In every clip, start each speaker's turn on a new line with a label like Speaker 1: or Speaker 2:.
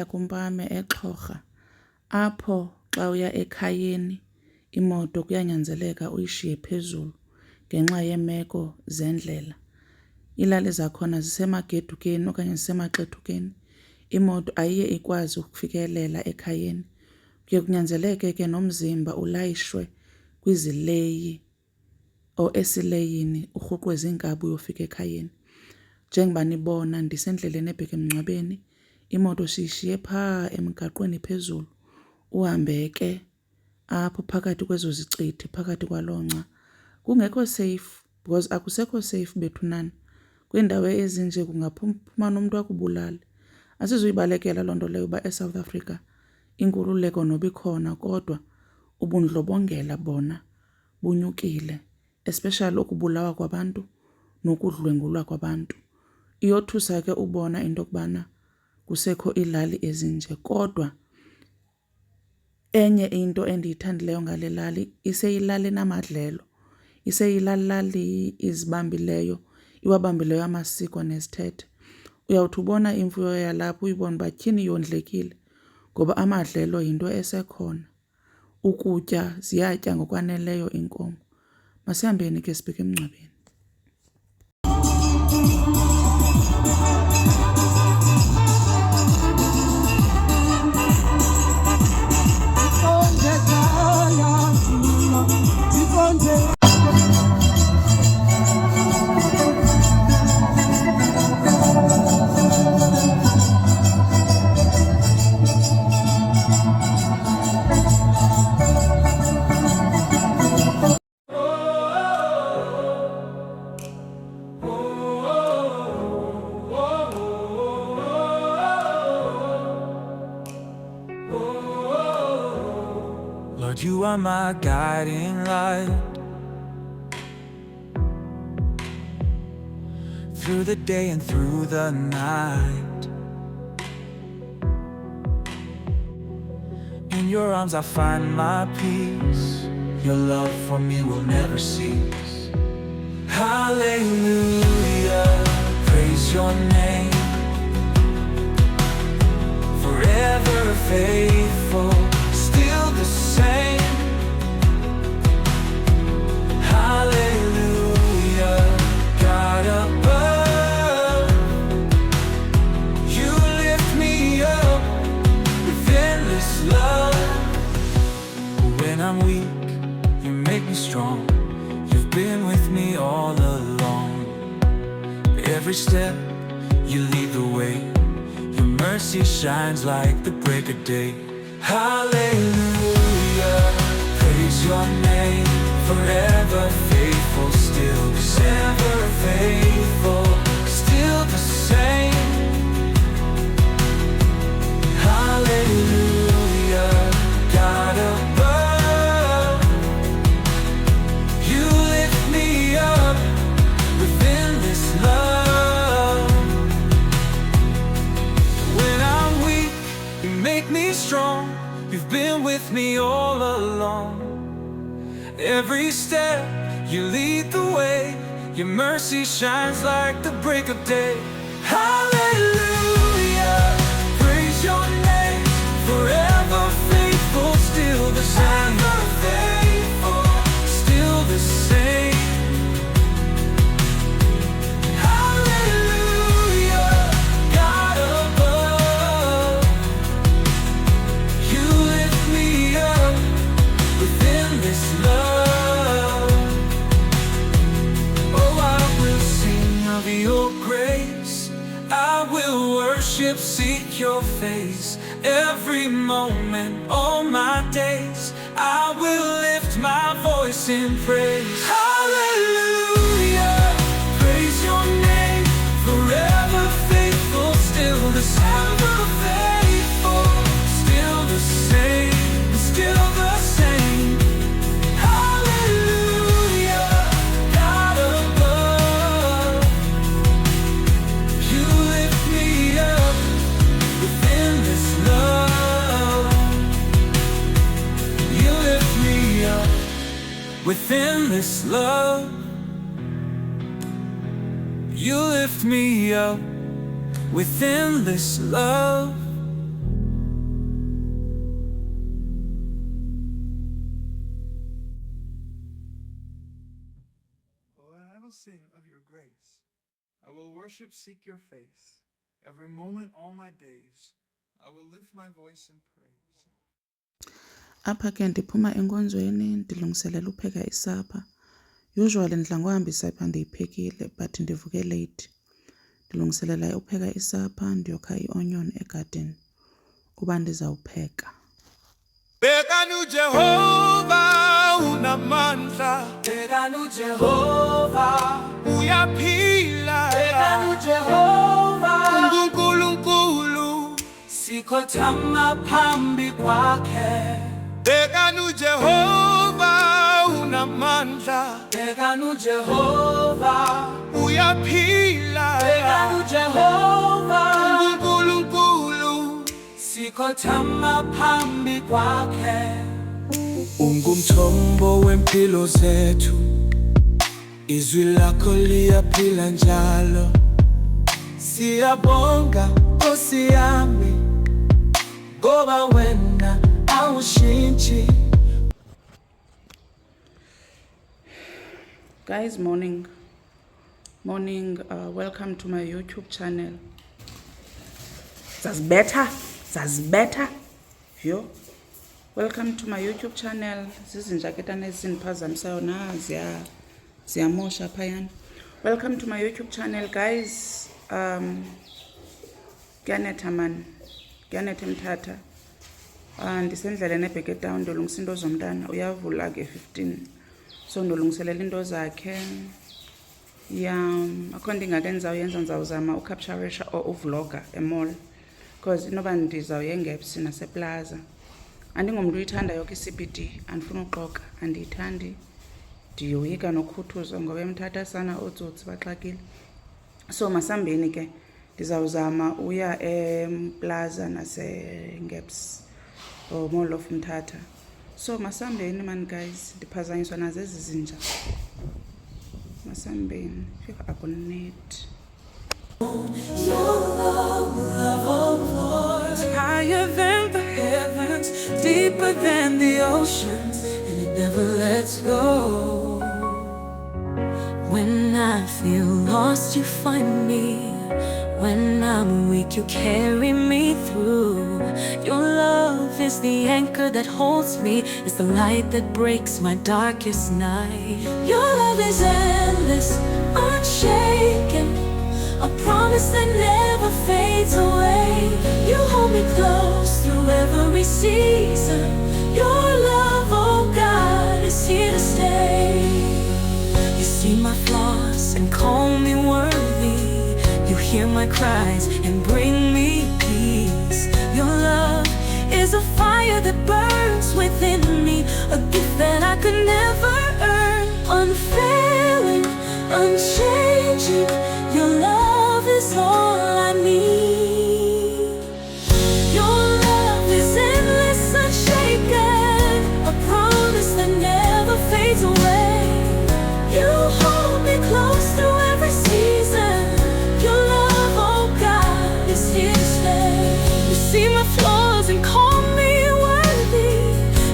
Speaker 1: kumpame eXhorha, apho xa uya ekhayeni imoto kuyanyanzeleka uyishiye phezulu ngenxa yeemeko zendlela. Iilali zakhona zisemagedukeni okanye zisemaxethukeni, imoto ayiye ikwazi ukufikelela ekhayeni. Kuye kunyanzeleke ke nomzimba ulayishwe kwizileyi or esileyini urhuqwe ziinkabi uyofika ekhayeni. Njengoba nibona ndisendleleni ebheka emngcwabeni, imoto siyishiye phaa emgaqweni phezulu. Uhambe ke apho phakathi kwezo zicithi, phakathi kwaloo ngca. Kungekho safe because akusekho safe bethunana. Kwiindawo ezinje kungaphuma nomntu akubulale. Asizuyibalekela loo nto leyo uba eSouth Africa inkululeko noba ikhona kodwa ubundlobongela bona bunyukile, especially ukubulawa kwabantu nokudlwengulwa kwabantu. Iyothusa ke ubona into yokubana kusekho iilali ezinje, kodwa enye into endiyithandileyo ngale lali iseyilali enamadlelo, iseyilali izibambileyo, iwabambileyo amasiko nezithethe. Uyawuthi ubona imfuyo yalapho uyibone uba tyhini yondlekile ngoba amadlelo yinto esekhona. Ukutya ziyatya ngokwaneleyo iinkomo. Masihambeni ke sibheke emngcwabeni.
Speaker 2: Lord, you are my guiding light through the day and through the night. In your arms I find my peace. Your love for me will never cease. Hallelujah, praise your name. Forever faithful, still the same. Hallelujah, God above, you lift me up with endless love. When I'm weak, you make me strong. You've been with me all along. Every step, you lead the way. Your mercy shines like the break of day. Hallelujah, praise your name. Forever faithful, still ever faithful, still the same. Hallelujah, God above, you lift me up within this love. When I'm weak, you make me strong. You've been with me all along. Every step, you lead the way. Your mercy shines like the break of day. Hallelujah, praise your name. Forever faithful, still the same. Forever faithful, still the same. Hallelujah, God above, you lift me up within this love. Oh, I will sing of your grace. I will worship, seek your face. Every moment, all my days, I will lift my voice in praise. Hallelujah, praise your name. Forever faithful, still the same. Ever faithful, still the same, still the same. Hallelujah, God above, you lift me up within this love. You lift me up within this love. You lift me up within this love.
Speaker 3: sing of your grace. I will worship, seek your face. Every moment, all my days, I will lift my voice in praise.
Speaker 1: Apha ke ndiphuma enkonzweni ndilungiselela upheka isapha. Usually ndidla ngohamba isapha ndiyiphekile but ndivuke late. Ndilungiselela upheka isapha ndiyokha i-onion egadini kuba ndizawupheka.
Speaker 2: Bekanu Jehova unamandla,
Speaker 4: Bekanu Jehova
Speaker 2: uyaphila.
Speaker 4: Bekanu Jehova
Speaker 2: Unkulunkulu,
Speaker 4: sikhothama phambi kwakhe.
Speaker 2: Bekanu Jehova unamandla,
Speaker 4: Bekanu Jehova
Speaker 2: uyaphila.
Speaker 4: Bekanu Jehova
Speaker 2: Unkulunkulu,
Speaker 4: sikhothama phambi kwakhe.
Speaker 2: ungumthombo wempilo zethu, izwi lakho liyaphila njalo.
Speaker 4: Siyabonga Nkosi yami ngoba wena awushintshi.
Speaker 1: Guys, morning. Welcome to my YouTube channel. That's better. Yo. Welcome to my YouTube channel. Zizinjaketana eziniphazamisayo na ziyamosha phayana. Welcome to my YouTube channel, guys. Kuyanetha man. Kuyanetha Mthatha. Ndisendleleni ebheke down ndolungisa into zomntana. Uyavula ke 15. So ndolungiselela into zakhe. Akho nto ingakenzawuyenza ndizawuzama ucapturesha or uvlogger emall. Because inoba ndizawuya eNgepsi naseplaza. Andingomntu uyithandayo ke i-CBD, andifuna uxoka, andiyithandi. Ndiyoyika nokhuthuzo ngoba eMthatha sana ootsotsi baxakile. So masambeni ke ndizawuzama uya eplaza naseNgepsi or Mall of Mthatha. So masambeni man guys, ndiphazanyiswa nazezi zinja. Masambeni, akunethi.
Speaker 4: Higher than the heavens, deeper than the oceans, and it never lets go. When I feel lost, you find me. When I'm weak, you carry me through. Your love is the anchor that holds me. It's the light that breaks my darkest night. Your love is endless, unshaken, a promise that never fades away. You hold me close through every season. Your love, oh God, is here to stay. You see my flaws and call me worthy. You hear my cries and bring me peace. Your love is a fire that burns within me, a gift that I could never earn. Unfailing, unchanging, your love is all I need. Your love is endless, unshaken, a promise that never fades away. You hold me close through every season. Your love, oh God, is here to stay. You see my flaws and call me worthy.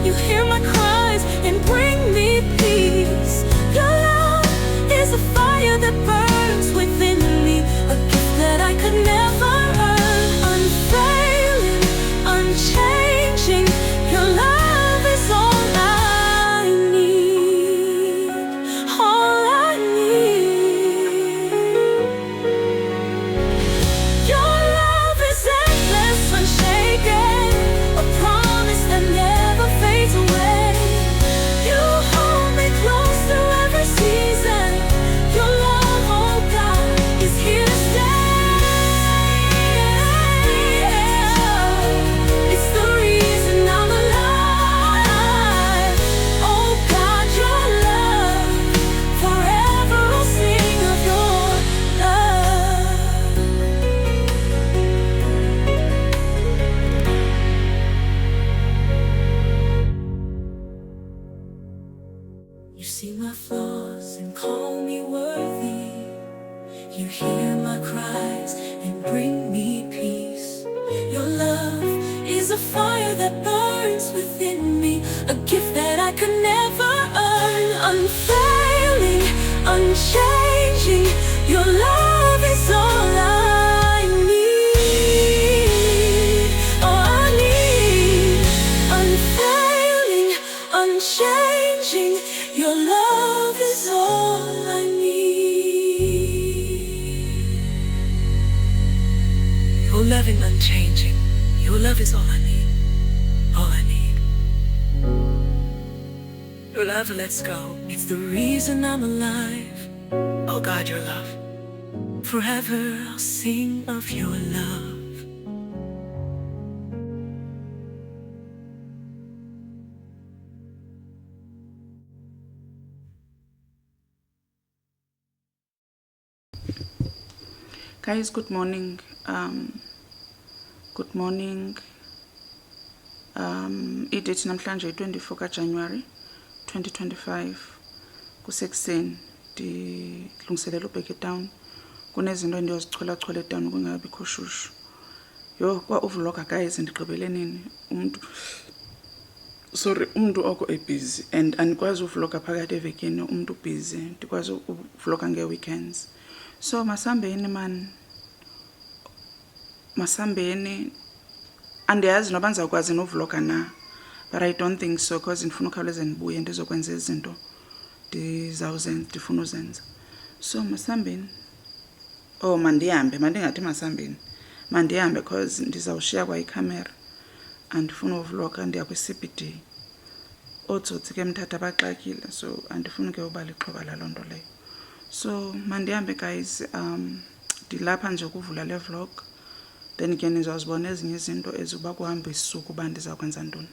Speaker 4: You hear my cries and bring me peace. Your love is a fire that burns within me, a gift that I could never earn. Unfailing, unchanging, your love is all I need. All I need. Your love is endless, unshaken, a promise that never fades away. You hold me close through every season. Your love, oh God, is here to stay. It's the reason I'm alive. Oh God, your love, forever I'll sing of your love. You see my flaws and call me worthy. You hear my cries and bring me peace. Your love is a fire that burns within me, a gift that I could never earn. Unfailing, unchanging. unchanging. Your love is all I need. Your loving unchanging. Your love is all I need. All I need. Your love lets go. It's the reason I'm alive. Oh God, your love. Forever I'll sing of your love.
Speaker 1: Guys, good morning. Good morning. Idate namhlanje 24 kaJanuary 2025. Kusekuseni ndilungiselela ubheka etown. Kunezinto endiyozichola etown kungabikho shushu. Yo kwa uvlogger guys ndigqibele nini umuntu oko ebusy and andikwazi uvlogger phakathi evekini umuntu busy ndikwazi uvlogger ngeweekends. So masambeni man, masambeni andiyazi noba ndizawukwazi novlogger na, but I don't think so because ndifuna ukhawuleze ndibuye ndizokwenza izinto ndifuna uzenza. So masambeni, oh mandihambe, mandingathi masambeni, mandihambe because ndizawushiya kwa ikhamera andifuna uvlogger, ndiya kwi-CBD. Otsotsi ke mthatha baxakile, so andifuna ke uba lixhoba lalo nto leyo. So mandihambe guys, ndilapha nje ukuvula le vlog, then ke nizawuzibona ezinye izinto ezuba kuhamba isuku uba ndiza kwenza ntoni.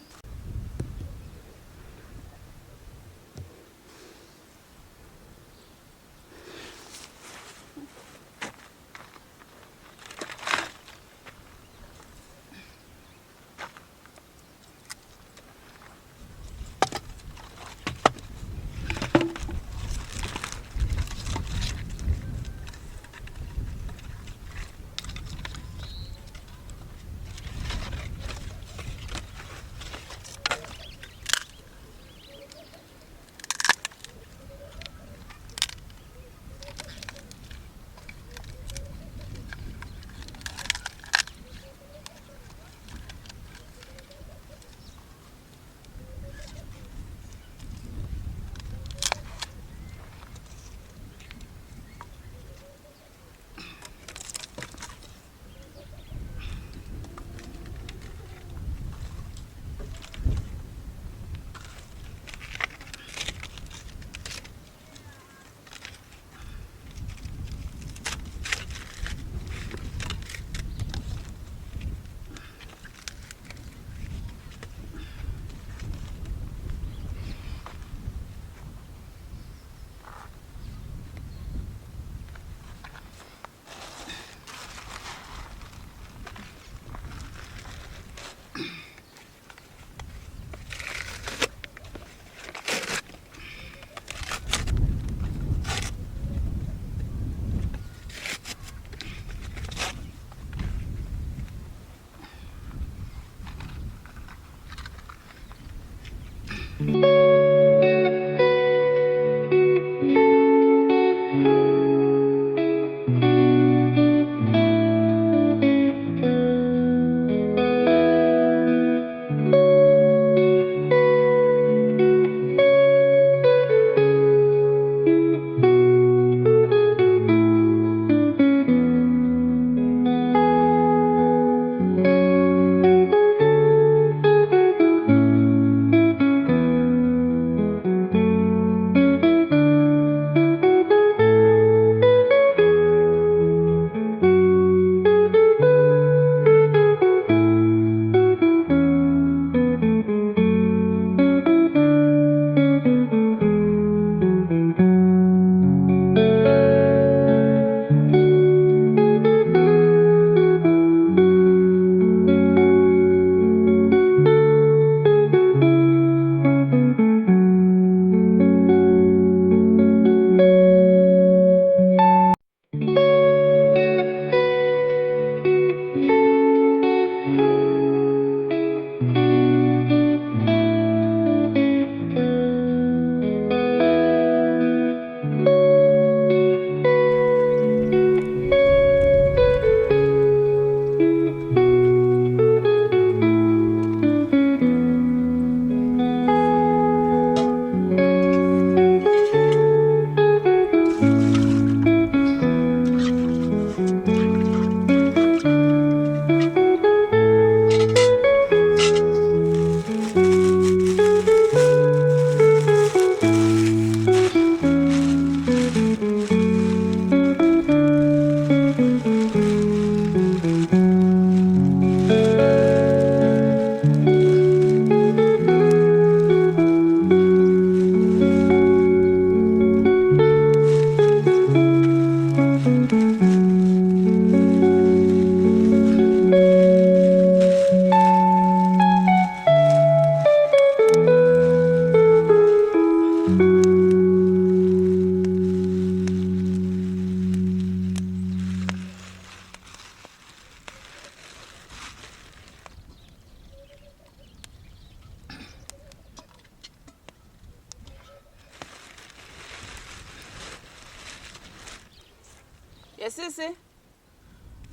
Speaker 1: Sisi,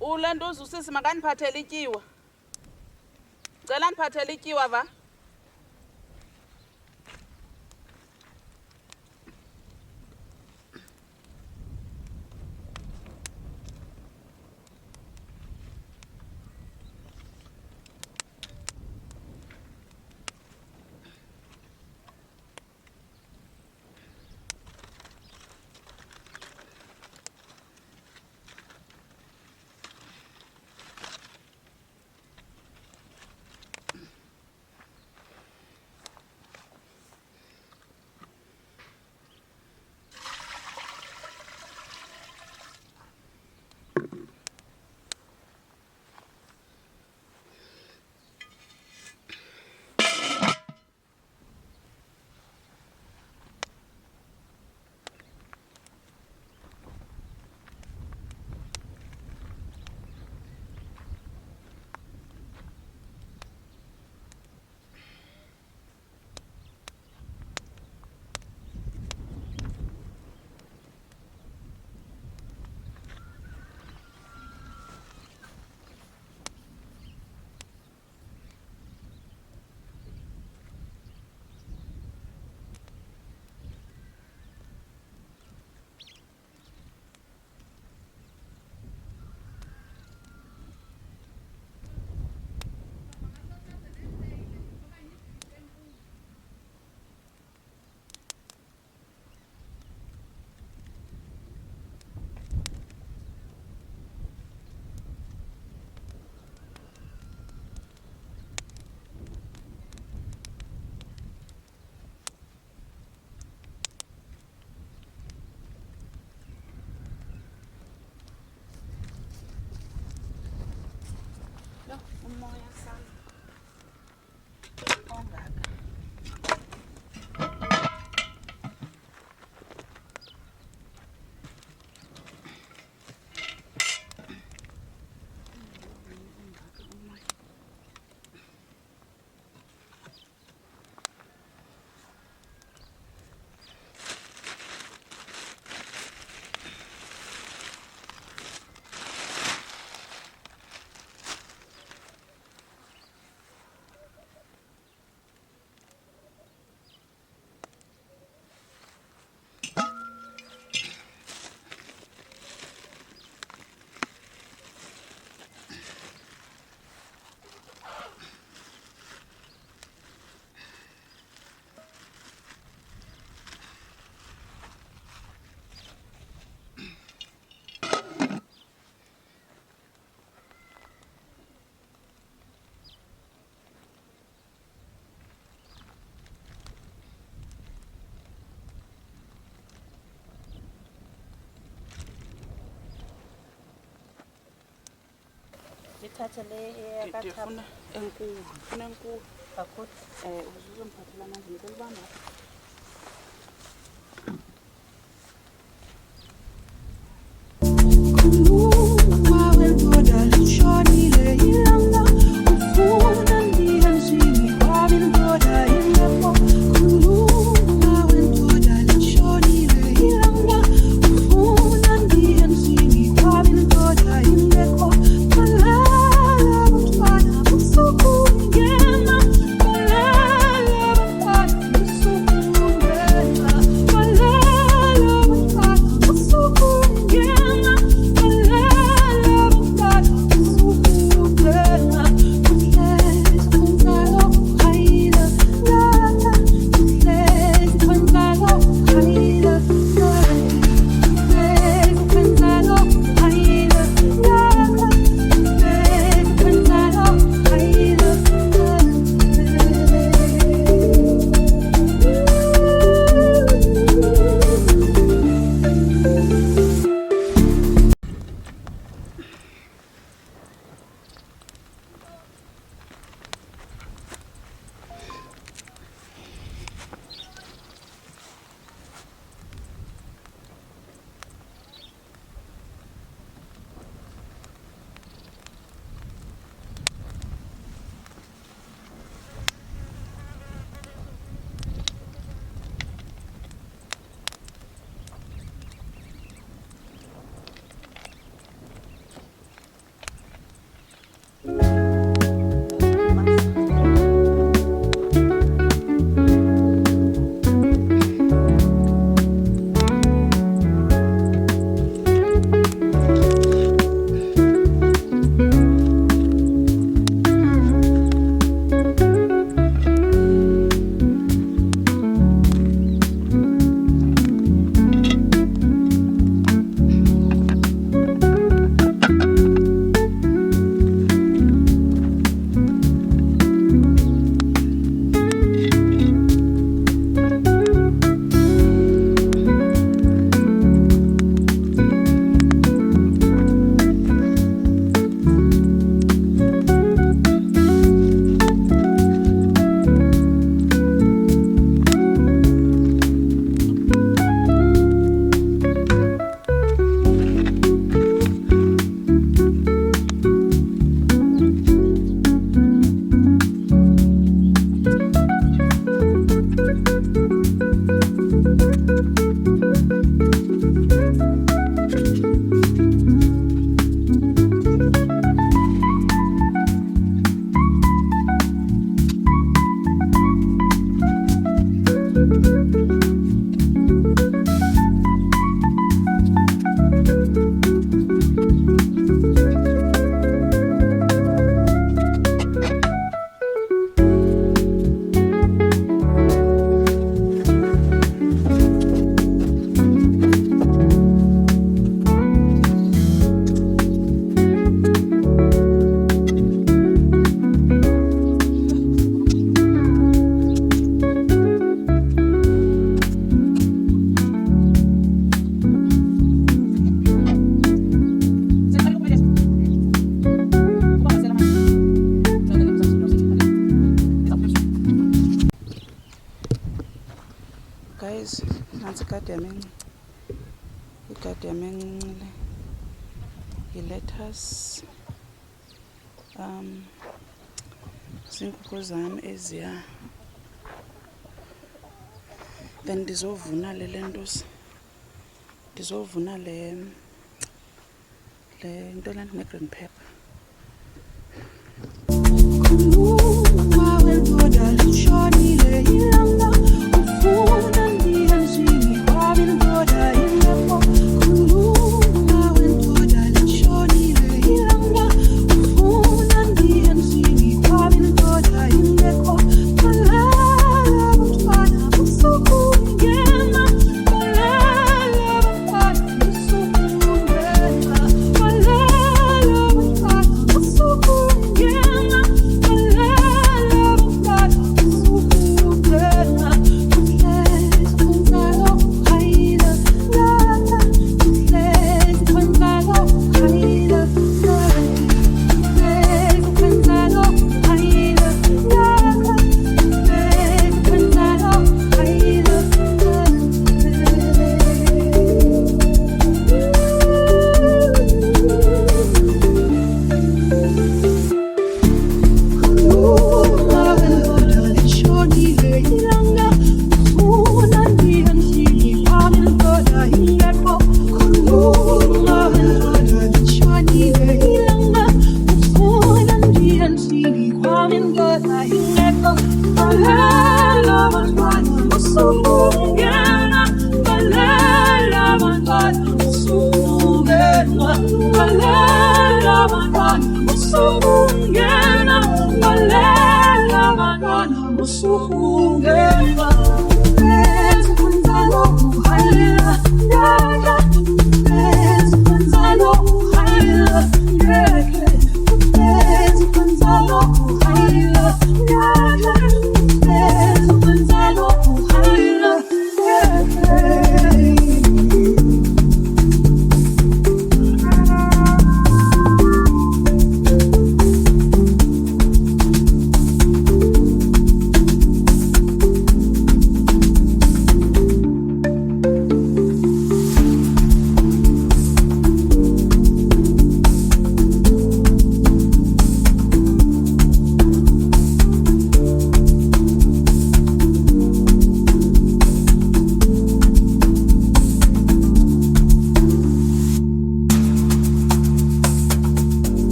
Speaker 1: ule ntuza usisi makaniphathele ityiwa. Cela ndiphathele ityiwa va. Umoya sana. Ongaka.
Speaker 5: Ndithathe le eyakathapha.
Speaker 1: Ndifuna enkulu.
Speaker 5: Kakhulu.
Speaker 1: Uzuzomphathela amanzi ngicela ubamba. Guys, nansi igadi yami encinci. Igadi yami encinci le. I-lettuce. Zinkukhu zami eziya. Then ndizovuna le lentusi. Ndizovuna le into lena ne-green pepper.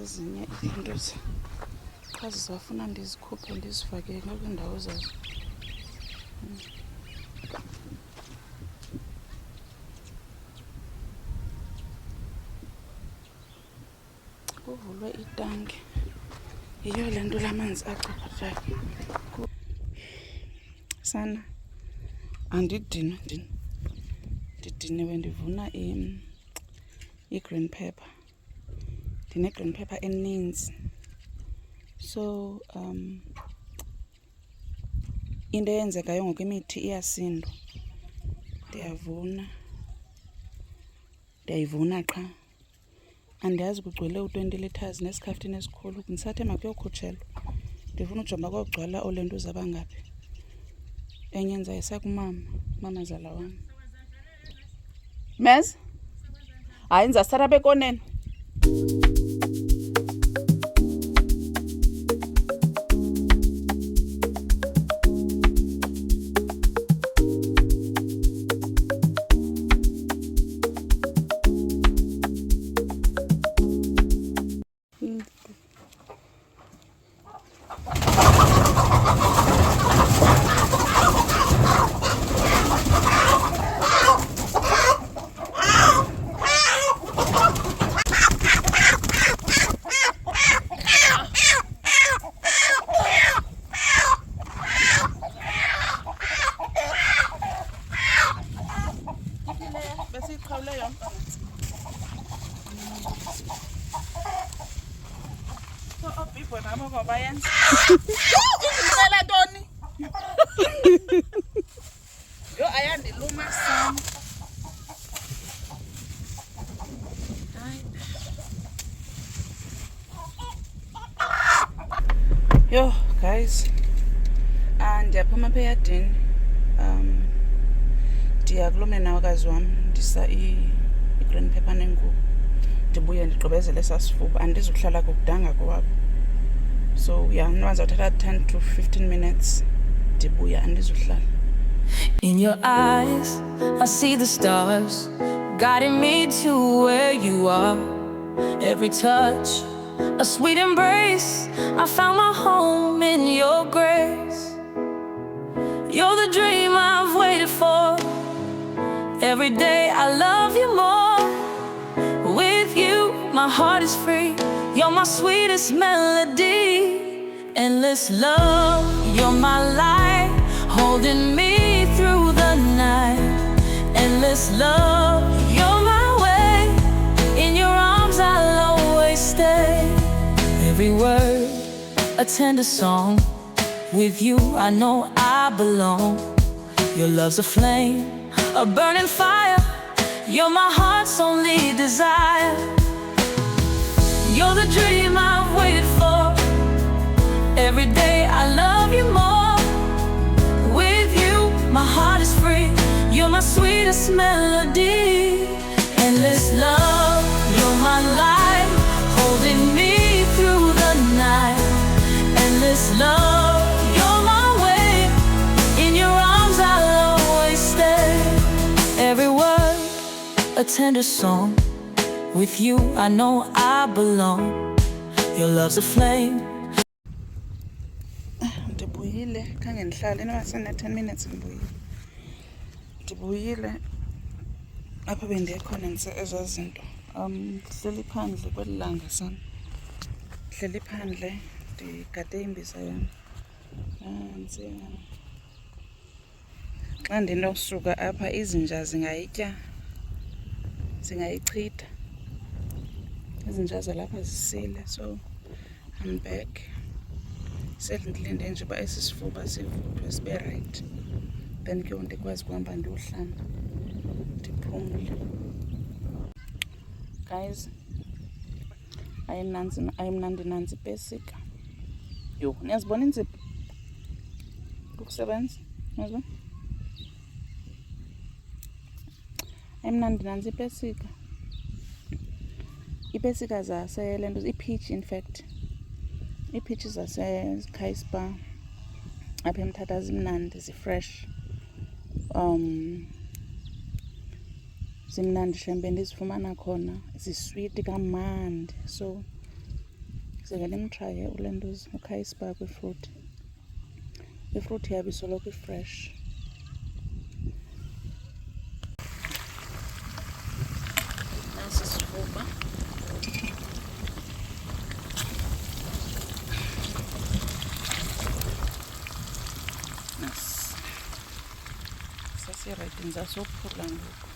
Speaker 1: Ezinye izinto xa zizafuna ndizikhuphe ndizifake kwiindawo zazo. Kuvulwe itanki. Yiyo le nto lamanzi acaphathwayo. Sana, andidinwa ndidiniwe ndivuna i-green pepper. Ndine-green pepper eninzi. So into eyenzekayo ngoku imithi iyasindwa. Ndiyayivuna qha. Andiyazi kugcwele u-20 liters nesikhaftini esikhulu. Ndisathe makuyokhutshelwa. Ndifuna ujonga kokugcwala olentuza abangaphi. Enye ndizayisa kumama zala wam. Mez? Hayi ndizasithatha apha ekoneni. Indimela ntoni? Yho ayandiluma sana. Yho guys, ndiyaphuma apha eyadini. Ndiya kulo mnenawakazi wam ndisa i-green pepper nengubo. Ndibuye ndigqibezele esasifuba. Andizukuhlala kukudanga kowabo. So yeah, ndizawuthatha 10 to 15 minutes. Ndibuya andizuhlala.
Speaker 4: In your eyes, I see the stars guiding me to where you are. Every touch, a sweet embrace. I found my home in your grace. You're the dream I've waited for. Every day I love you more. With you, my heart is free. You're my sweetest melody. Endless love, you're my light, holding me through the night. Endless love, you're my way. In your arms I'll always stay. Every word, a tender song. With you I know I belong. Your love's a flame, a burning fire. You're my heart's only desire. You're the dream I've waited for. Every day I love you more. With you, my heart is free. You're my sweetest melody. Endless love, you're my light, holding me through the night. Endless love, you're my way. In your arms I'll always stay. Every word, a tender song. With you I know I belong. Your love's a flame.
Speaker 1: Ndibuyile, khange ndihlale noba sene-10 minutes ndibuyile. Ndibuyile apha bendiye khona ndise ezaa zinto. Ndihleli phandle kweli langa sana. Ndihleli phandle ndigade imbiza yam. Xa ndinosuka apha izinja zingayitya, zingayichitha. Izinja zalapha zisile, so I'm back. Ndilinde nje uba esi sifuba sivuthwe sibe right. Then ke ndikwazi ukuhamba ndiyohlamba ndiphumle. Guys, ayimnandi nanzi ipesika. Yho, niyazibona iinzipho ukusebenza? Niyazibona? Ayimnandi nanzi ipesika. Iipesika zase nto, ipeach in fact. Iipeach zase-Spa apha eMthatha zimnandi, zifresh. Zimnandi shembe ndizifumana khona, ziswiti kamandi. So zingele nimtraye ulentuza uSpa kwifruit. Ifruit yabo isoloko ifresh. Nasi sifuba. right, ndizasophula ngoku.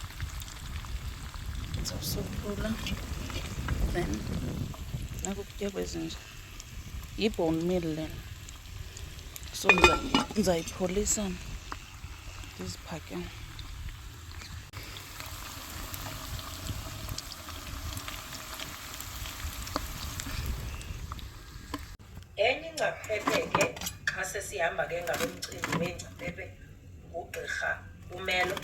Speaker 1: Ndizawusophula then nakukutya kwezinja yi-bone meal lena. So ndizayipholisa ndiziphake.
Speaker 6: Enye ingcaphephe ke xa sesihamba ke ngalo mcimbi weengcaphephe ngugqirha Umelo.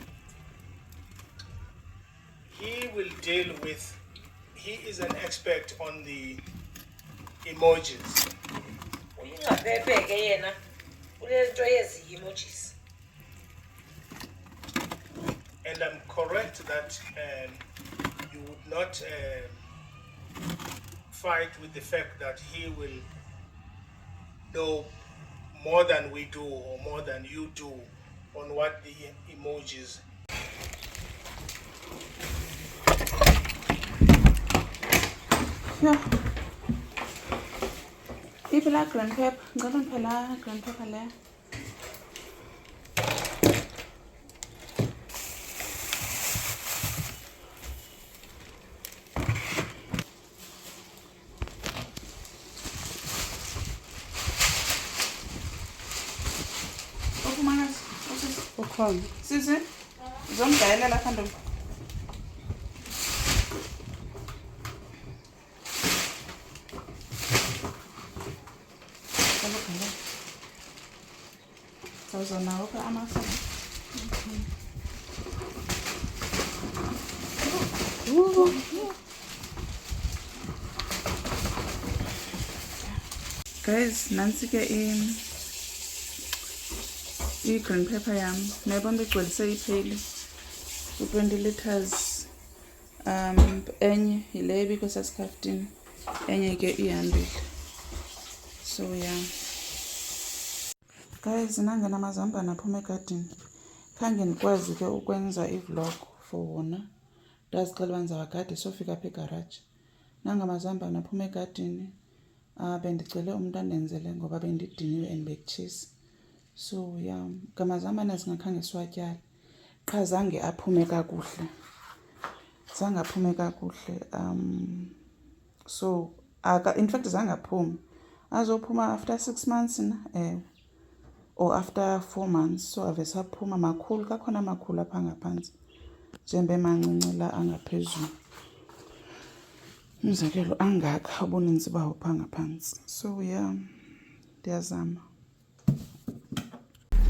Speaker 7: He is an expert on the emojis.
Speaker 6: Uyingcaphephe ke yena kule nto yezi emojis.
Speaker 7: And I'm correct that you would not fight with the fact that he will know more than we do or more than you do on what the emojis.
Speaker 1: Yeah. Ipela green pepper. Ngicela ngiphela green pepper le. Ukhona. Sisi, ngizomdayelela lapha ndo. Sawuzona ukho amafama. Guys, nansi ke i-green pepper yam. Nayibona igcwelise ipheli. 20 liters. Enye yile ibikho sasikhaftini. Enye ke ihambile. So yeah. Guys, nangena amazambane aphuma egadini. Khange ndikwazi ke ukwenza i-vlog for wona. Ndazixela uba ndizawagada sofika apha egaraji. Nanga amazambane aphuma egadini. Bendicele umntu andenzele ngoba bendidiniwe and bekutshisa. So yeah, ngamazambane zingakhange siwatyale. Qha zange aphume kakuhle. Zange aphume kakuhle. So in fact zange aphume. Azophuma after 6 months na or after 4 months. So ave saphuma makhulu, kakhona makhulu apha ngaphansi. Njembe mancinci la angaphezulu. Umzekelo angaka ubuninzi bawo pha ngaphansi. So yeah, ndiyazama.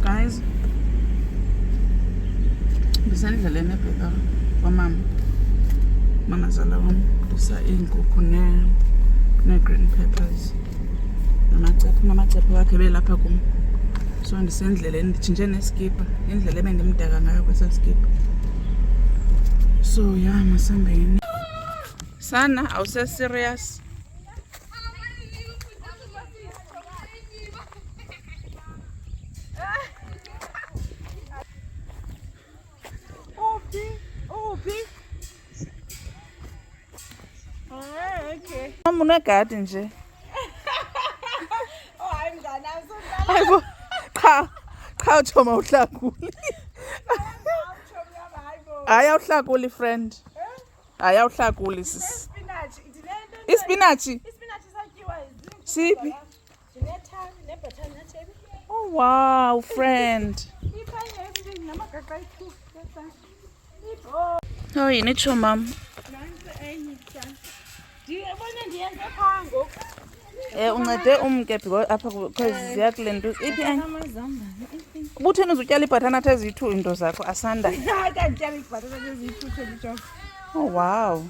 Speaker 1: Guys, ndisendleleni ebheka kwamama. Mama zala wam ndisa iinkukhu ne-green peppers. Namacephe wakhe belapha kum. So ndisendleleni nditshintshe neskipa. Indlela ebendimdaka ngayo kwesa skipa. So yeah, masambeni. Sana, awuse serious?
Speaker 5: Okay.
Speaker 1: Mama unegadi nje.
Speaker 5: Oh, hayi mngani awusondala.
Speaker 1: Hayibo. Cha uthoma uhlakuli. Hayi awuhlakuli friend. Hayi awuhlakuli sis.
Speaker 5: Spinach, idilento.
Speaker 1: Ispinachi.
Speaker 5: Ispinach satyiwa izinto.
Speaker 1: Siphi?
Speaker 5: Dinethani nebhathanathi ebi.
Speaker 1: Oh wow, friend.
Speaker 5: Iphanye ebi ngamagaqa ethu. Ibo.
Speaker 1: How are you nature mom?
Speaker 5: Nansi enye cha. Ndiyabona ndiyenze phaa ngoku.
Speaker 1: Uncede umke because apha because ziyakulento. Iphi enye?
Speaker 5: Amazambane.
Speaker 1: Ubutheni uzutyala ibhathanathi eziyi-2 into zakho asanda.
Speaker 5: Kanjani ibhathanathi eziyithuthe lijoka.
Speaker 1: Oh wow.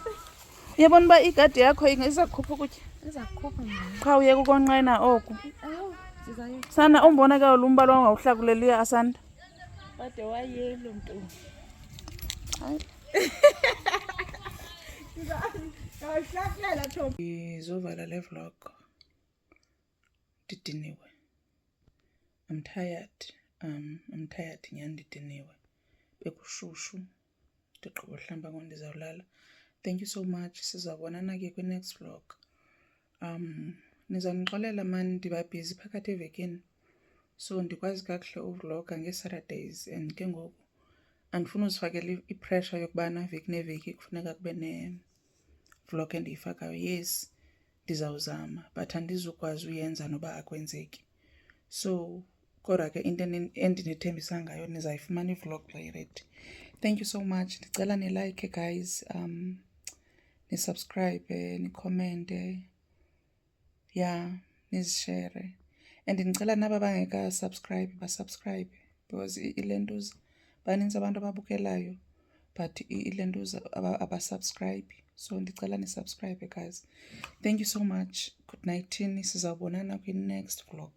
Speaker 1: Uyabona uba igadi yakho izakukhupha ukutya.
Speaker 5: Izakukhupha njani?
Speaker 1: Qha uyeka ukonqena oku.
Speaker 5: Awu, sizayo.
Speaker 1: Sana umbona ke umbala wangawuhlakuleliya asanda.
Speaker 5: Kade wayelo mntu.
Speaker 1: Hayi.
Speaker 5: Ngawuhlakulela Thobi.
Speaker 1: Izovala le vlog. Ndidiniwe. I'm tired. I'm tired nyani ndidiniwe. Bekushushu. Ndigqiba uhlamba ngoku ndizawulala. Thank you so much. Sizabonana ke kwi-next vlog. Nizawundixolela man ndiba busy phakathi evekini. So ndikwazi kakuhle uvloga nge-Saturdays and ke ngoku andifuna uzifakela ipressure yokubana veki neveki kufuneka kube ne-vlog endiyifakayo. Yes, ndizawuzama but andizukwazi uyenza noba akwenzeki. So kodwa ke into endinethembisa ngayo nizayifumana ivlog xa iredi. Thank you so much. Ndicela nilike guys, nisubscribe, nikhomente, yeah, nizishere. And ndicela naba bangekasubscribe basubscribe because ilentuza baninzi abantu ababukelayo but ilentuza abasubscribe. So ndicela nisubscribe guys. Thank you so much. Good night. Sizawubonana kwi-next vlog.